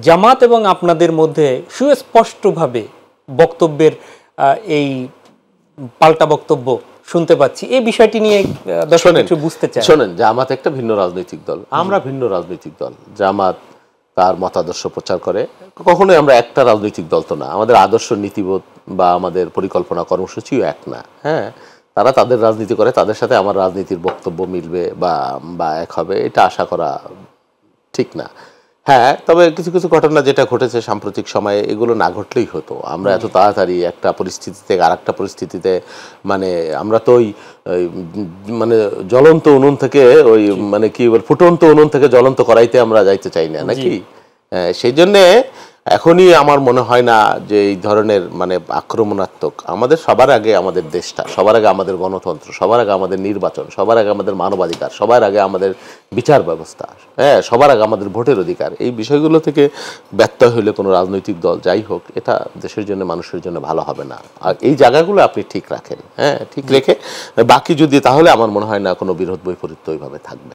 জামাত এবং আপনাদের মধ্যে সুস্পষ্টভাবে বক্তব্যের এই পাল্টা বক্তব্য শুনতে পাচ্ছি, এই বিষয়টি নিয়ে দর্শক একটু বুঝতে চাই। শোনেন, জামাত একটা ভিন্ন রাজনৈতিক দল, আমরা ভিন্ন রাজনৈতিক দল। জামাত তার মতাদর্শ প্রচার করে, কখনোই আমরা একটা রাজনৈতিক দল তো না, আমাদের আদর্শ, নীতিবোধ বা আমাদের পরিকল্পনা কর্মসূচিও এক না। হ্যাঁ, তারা তাদের রাজনীতি করে, তাদের সাথে আমার রাজনীতির বক্তব্য মিলবে বা এক হবে এটা আশা করা ঠিক না। হ্যাঁ, তবে কিছু কিছু ঘটনা যেটা ঘটেছে সাম্প্রতিক সময়ে, এগুলো না ঘটলেই হতো। আমরা এত তাড়াতাড়ি একটা পরিস্থিতি থেকে আরেকটা পরিস্থিতিতে, মানে আমরা তো ওই মানে জ্বলন্ত উনুন থেকে ওই মানে কি বল ফুটন্ত উনুন থেকে জ্বলন্ত করাইতে আমরা যাইতে চাই না, নাকি? সেই জন্যে এখনই আমার মনে হয় না যে এই ধরনের মানে আক্রমণাত্মক, আমাদের সবার আগে আমাদের দেশটা, সবার আগে আমাদের গণতন্ত্র, সবার আগে আমাদের নির্বাচন, সবার আগে আমাদের মানবাধিকার, সবার আগে আমাদের বিচার ব্যবস্থা, হ্যাঁ, সবার আগে আমাদের ভোটের অধিকার। এই বিষয়গুলো থেকে ব্যত্যয় হলে কোনো রাজনৈতিক দল যাই হোক, এটা দেশের জন্য, মানুষের জন্য ভালো হবে না। আর এই জায়গাগুলো আপনি ঠিক রাখেন, হ্যাঁ, ঠিক রেখে বাকি যদি, তাহলে আমার মনে হয় না কোনো বিরোধ বৈপরীত্য ওইভাবে থাকবে।